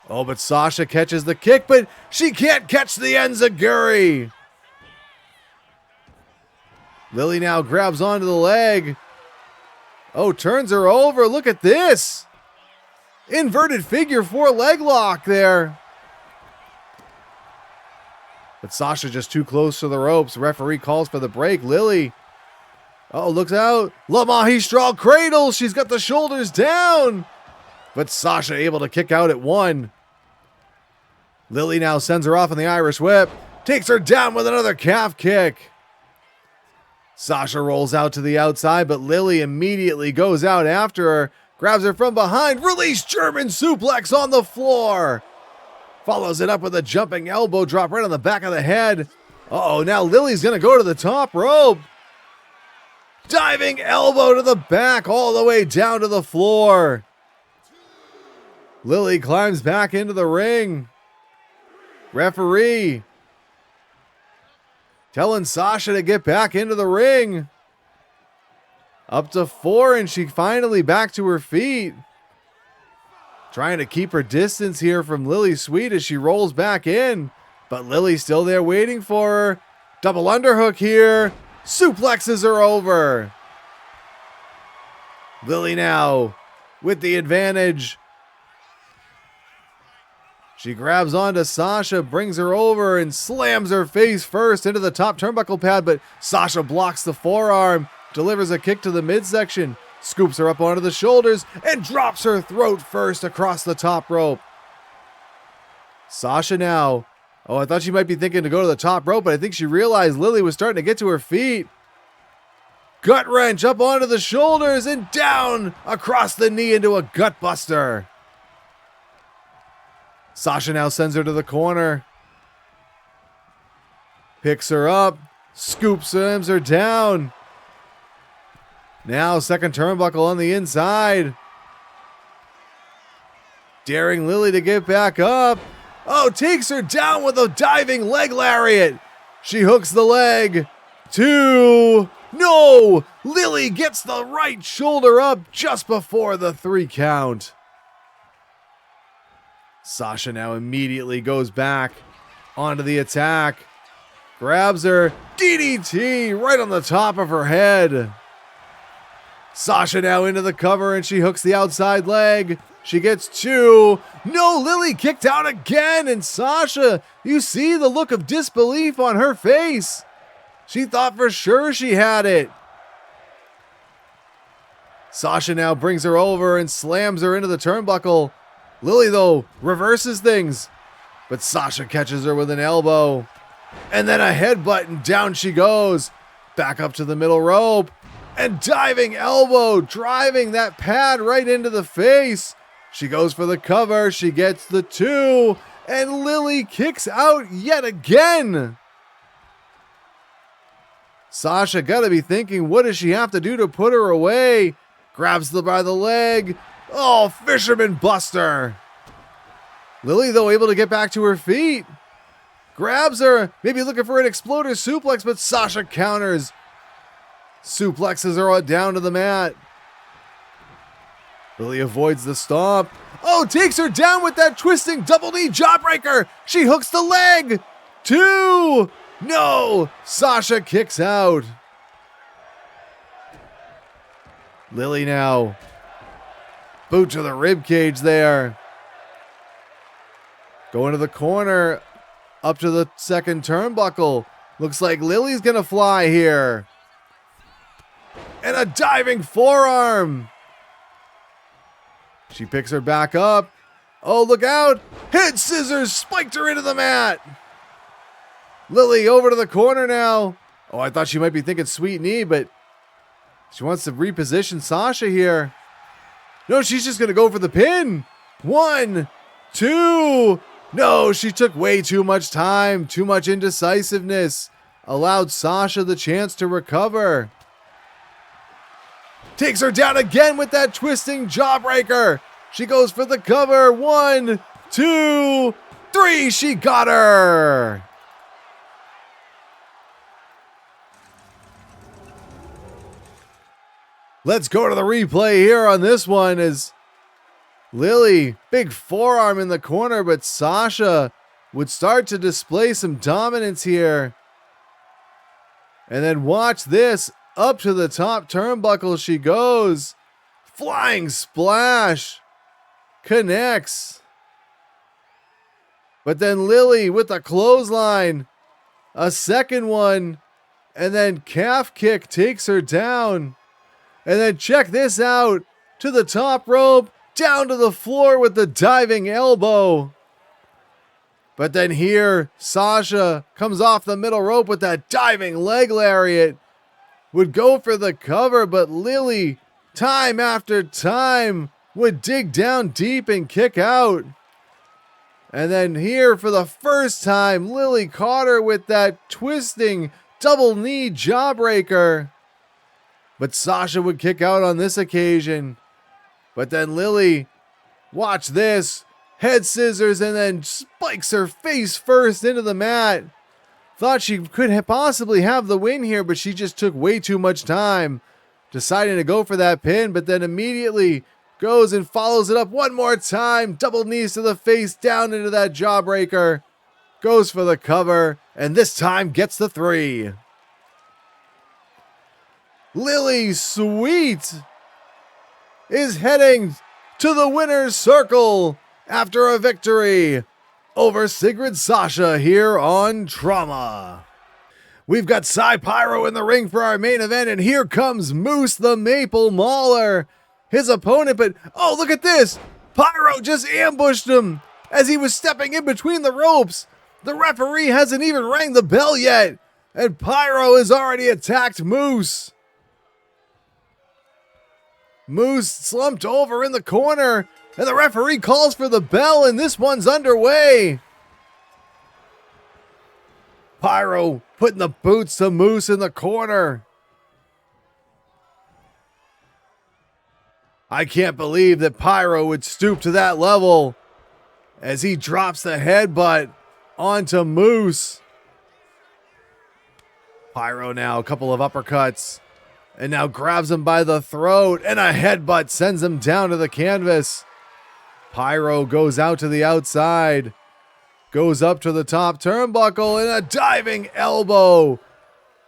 But Sasha catches the kick, but she can't catch the enziguri. Lily now grabs onto the leg. Turns her over. Look at this. Inverted figure 4 leg lock there. But Sasha just too close to the ropes. Referee calls for the break. Lily. Looks out. La Magistral cradle. She's got the shoulders down. But Sasha able to kick out at 1. Lily now sends her off on the Irish whip. Takes her down with another calf kick. Sasha rolls out to the outside, but Lily immediately goes out after her. Grabs her from behind. Release German suplex on the floor. Follows it up with a jumping elbow drop right on the back of the head. Now Lily's going to go to the top rope. Diving elbow to the back all the way down to the floor. Lily climbs back into the ring. Referee telling Sasha to get back into the ring. Up to 4, and she finally back to her feet. Trying to keep her distance here from Lily Sweet as she rolls back in. But Lily's still there waiting for her. Double underhook here. Suplexes her over. Lily now with the advantage. She grabs onto Sasha, brings her over, and slams her face first into the top turnbuckle pad, but Sasha blocks the forearm, delivers a kick to the midsection, scoops her up onto the shoulders, and drops her throat first across the top rope. Sasha now, I thought she might be thinking to go to the top rope, but I think she realized Lily was starting to get to her feet. Gut wrench up onto the shoulders and down across the knee into a gut buster. Sasha now sends her to the corner. Picks her up. Slams her down. Now second turnbuckle on the inside. Daring Lily to get back up. Takes her down with a diving leg lariat. She hooks the leg. 2. No! Lily gets the right shoulder up just before the 3 count. Sasha now immediately goes back onto the attack. Grabs her. DDT right on the top of her head. Sasha now into the cover and she hooks the outside leg. She gets 2. No, Lily kicked out again. And Sasha, you see the look of disbelief on her face. She thought for sure she had it. Sasha now brings her over and slams her into the turnbuckle. Lily, though, reverses things. But Sasha catches her with an elbow. And then a headbutt and down she goes. Back up to the middle rope. And diving elbow, driving that pad right into the face. She goes for the cover. She gets the 2. And Lily kicks out yet again. Sasha gotta be thinking, what does she have to do to put her away? Grabs her by the leg. Oh, fisherman buster. Lily, though, able to get back to her feet. Grabs her, maybe looking for an exploder suplex, but Sasha counters. Suplexes her down to the mat. Lily avoids the stomp. Oh, takes her down with that twisting double knee jawbreaker. She hooks the leg. 2. No, Sasha kicks out. Lily now. Boot to the rib cage there. Going to the corner. Up to the second turnbuckle. Looks like Lily's going to fly here. And a diving forearm. She picks her back up. Oh, look out. Head scissors spiked her into the mat. Lily over to the corner now. Oh, I thought she might be thinking sweet knee, but she wants to reposition Sasha here. No, she's just going to go for the pin. 1, 2. No, she took way too much time. Too much indecisiveness. Allowed Sasha the chance to recover. Takes her down again with that twisting jawbreaker. She goes for the cover. 1, 2, 3. She got her. Let's go to the replay here on this one as Lily, big forearm in the corner, but Sasha would start to display some dominance here. And then watch this. Up to the top turnbuckle she goes. Flying splash. Connects. But then Lily with a clothesline. A second one. And then calf kick takes her down. And then check this out. To the top rope. Down to the floor with the diving elbow. But then here, Sasha comes off the middle rope with that diving leg lariat. Would go for the cover, but Lily, time after time, would dig down deep and kick out. And then here, for the first time, Lily caught her with that twisting double knee jawbreaker. But Sasha would kick out on this occasion. But then Lily, watch this, head scissors and then spikes her face first into the mat. Thought she could possibly have the win here, but she just took way too much time deciding to go for that pin, but then immediately goes and follows it up one more time. Double knees to the face, down into that jawbreaker. Goes for the cover, and this time gets the 3. Lily Sweet is heading to the winner's circle after a victory over Sigrid Sasha here on Trauma. We've got Pyro in the ring for our main event, and here comes Moose the Maple Mauler, his opponent, but oh, look at this! Pyro just ambushed him as he was stepping in between the ropes. The referee hasn't even rang the bell yet, and Pyro has already attacked Moose. Moose slumped over in the corner, and the referee calls for the bell, and this one's underway. Pyro putting the boots to Moose in the corner. I can't believe that Pyro would stoop to that level as he drops the headbutt onto Moose. Pyro now, a couple of uppercuts, and now grabs him by the throat, and a headbutt sends him down to the canvas. Pyro goes out to the outside, goes up to the top turnbuckle, and a diving elbow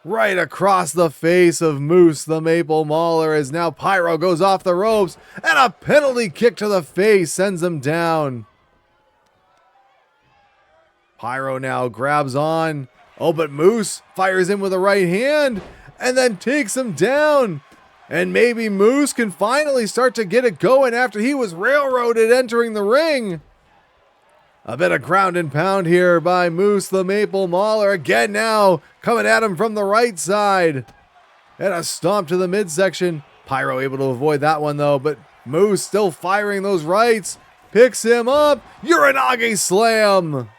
right across the face of Moose the Maple Mauler, as now Pyro goes off the ropes, and a penalty kick to the face sends him down. Pyro now grabs on. Oh, but Moose fires in with a right hand and then takes him down. And maybe Moose can finally start to get it going after he was railroaded entering the ring. A bit of ground and pound here by Moose the Maple Mauler. Again now, coming at him from the right side. And a stomp to the midsection. Pyro able to avoid that one though, but Moose still firing those rights. Picks him up. Uranage slam.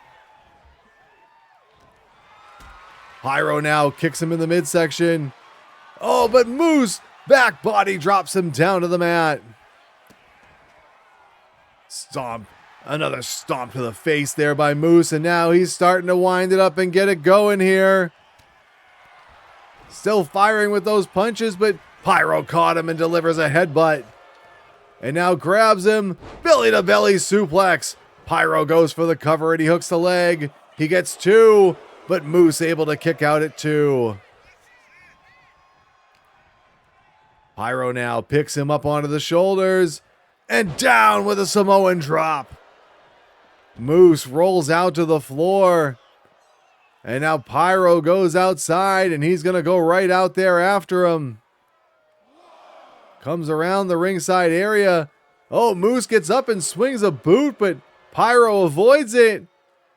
Pyro now kicks him in the midsection. Oh, but Moose back body drops him down to the mat. Stomp. Another stomp to the face there by Moose, and now he's starting to wind it up and get it going here. Still firing with those punches, but Pyro caught him and delivers a headbutt. And now grabs him. Belly to belly suplex. Pyro goes for the cover and he hooks the leg. He gets two. But Moose able to kick out at two. Pyro now picks him up onto the shoulders and down with a Samoan drop. Moose rolls out to the floor. And now Pyro goes outside and he's going to go right out there after him. Comes around the ringside area. Oh, Moose gets up and swings a boot, but Pyro avoids it.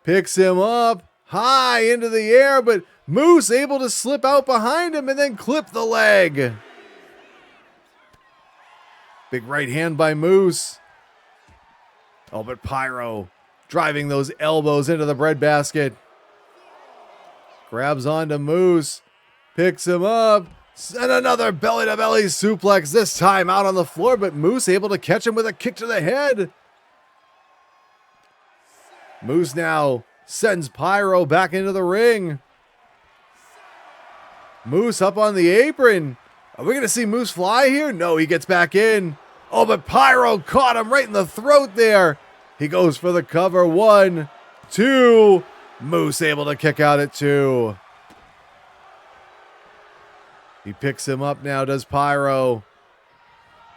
Picks him up. High into the air, but Moose able to slip out behind him and then clip the leg. Big right hand by Moose. Oh, but Pyro driving those elbows into the breadbasket. Grabs onto Moose. Picks him up. And another belly-to-belly suplex, this time out on the floor, but Moose able to catch him with a kick to the head. Moose now sends Pyro back into the ring. Moose up on the apron. Are we going to see Moose fly here? No, he gets back in. Oh, but Pyro caught him right in the throat there. He goes for the cover. 1, 2. Moose able to kick out at 2. He picks him up now, does Pyro.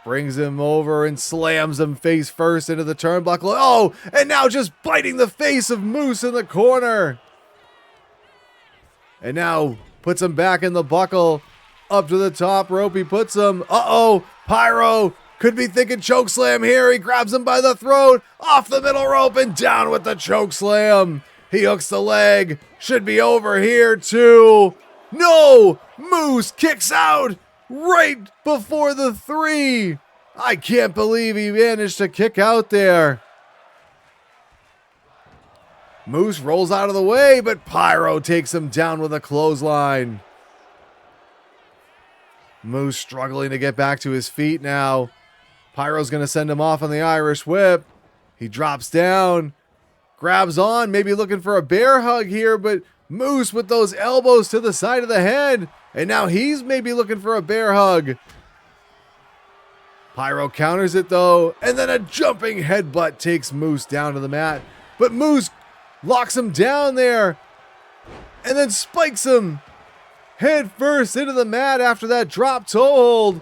Brings him over and slams him face first into the turnbuckle. Oh, and now just biting the face of Moose in the corner. And now puts him back in the buckle. Up to the top rope he puts him. Uh-oh, Pyro could be thinking chokeslam here. He grabs him by the throat, off the middle rope and down with the chokeslam. He hooks the leg. Should be over here too. No, Moose kicks out right before the 3. I can't believe he managed to kick out there. Moose rolls out of the way, but Pyro takes him down with a clothesline. Moose struggling to get back to his feet now. Pyro's going to send him off on the Irish whip. He drops down, grabs on, maybe looking for a bear hug here, but Moose with those elbows to the side of the head. And now he's maybe looking for a bear hug. Pyro counters it though, and then a jumping headbutt takes Moose down to the mat. But Moose locks him down there, and then spikes him head first into the mat after that drop toe hold.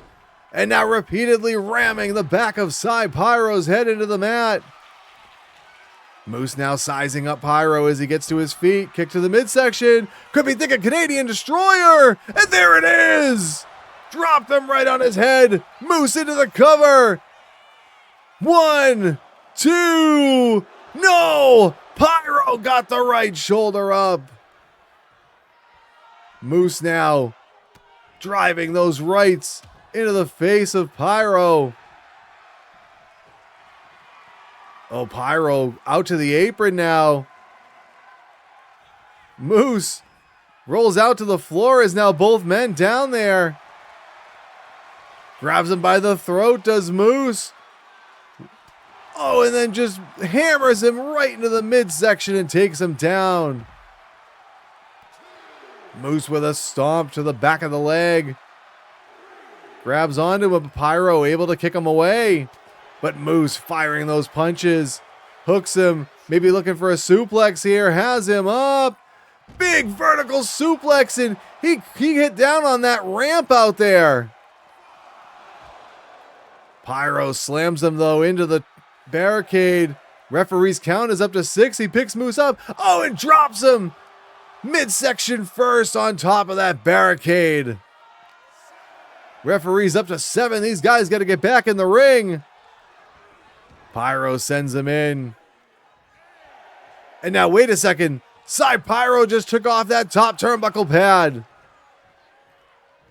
And now repeatedly ramming the back of Pyro's head into the mat. Moose now sizing up Pyro as he gets to his feet. Kick to the midsection. Could be thinking Canadian Destroyer. And there it is. Dropped him right on his head. Moose into the cover. 1, 2. No. Pyro got the right shoulder up. Moose now driving those rights into the face of Pyro. Oh, Pyro out to the apron now. Moose rolls out to the floor as now both men down there. Grabs him by the throat, does Moose. Oh, and then just hammers him right into the midsection and takes him down. Moose with a stomp to the back of the leg. Grabs onto him, Pyro able to kick him away. But Moose firing those punches. Hooks him. Maybe looking for a suplex here. Has him up. Big vertical suplex. And He hit down on that ramp out there. Pyro slams him, though, into the barricade. Referee's count is up to 6. He picks Moose up. Oh, and drops him. Midsection first on top of that barricade. Referee's up to 7. These guys got to get back in the ring. Pyro sends him in. And now, wait a second. Pyro just took off that top turnbuckle pad.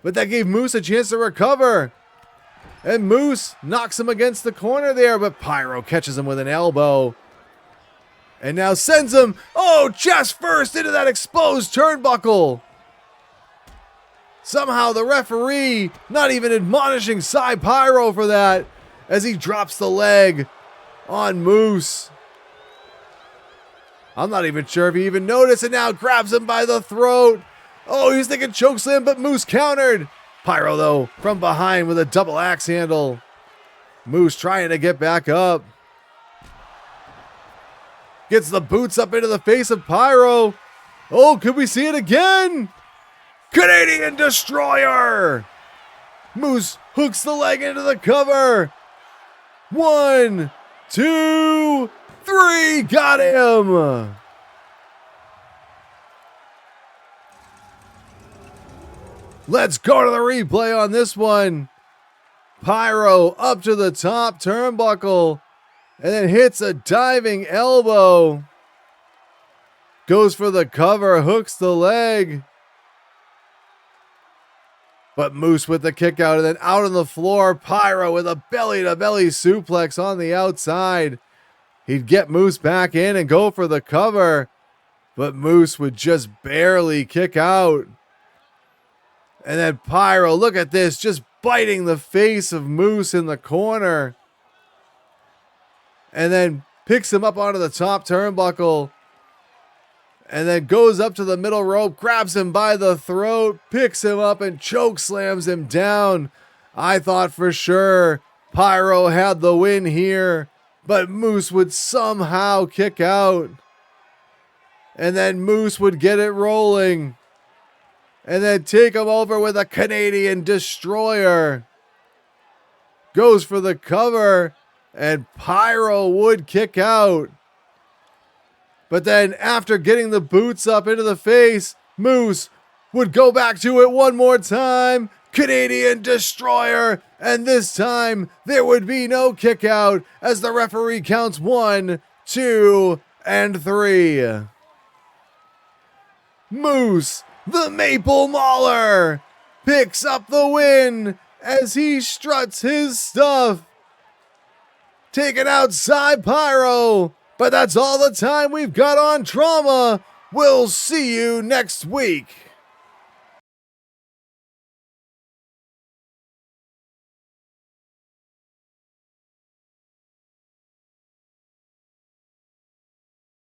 But that gave Moose a chance to recover. And Moose knocks him against the corner there, but Pyro catches him with an elbow. And now sends him, chest first into that exposed turnbuckle. Somehow the referee not even admonishing Pyro for that as he drops the leg on Moose. I'm not even sure if he even noticed, and now grabs him by the throat. Oh, he's thinking chokeslam, but Moose countered. Pyro, though, from behind with a double axe handle. Moose trying to get back up. Gets the boots up into the face of Pyro. Oh, could we see it again? Canadian Destroyer. Moose hooks the leg into the cover. 1, 2, 3. Got him. Let's go to the replay on this one. Pyro up to the top turnbuckle and then hits a diving elbow. Goes for the cover, hooks the leg. But Moose with the kick out, and then out on the floor, Pyro with a belly-to-belly suplex on the outside. He'd get Moose back in and go for the cover, but Moose would just barely kick out. And then Pyro, look at this, just biting the face of Moose in the corner. And then picks him up onto the top turnbuckle. And then goes up to the middle rope, grabs him by the throat, picks him up and choke slams him down. I thought for sure Pyro had the win here, but Moose would somehow kick out. And then Moose would get it rolling. And then take him over with a Canadian Destroyer. Goes for the cover, and Pyro would kick out. But then after getting the boots up into the face, Moose would go back to it one more time. Canadian Destroyer. And this time there would be no kick out as the referee counts 1, 2, and 3. Moose, the Maple Mauler, picks up the win as he struts his stuff. Taking outside Pyro. But that's all the time we've got on Trauma. We'll see you next week.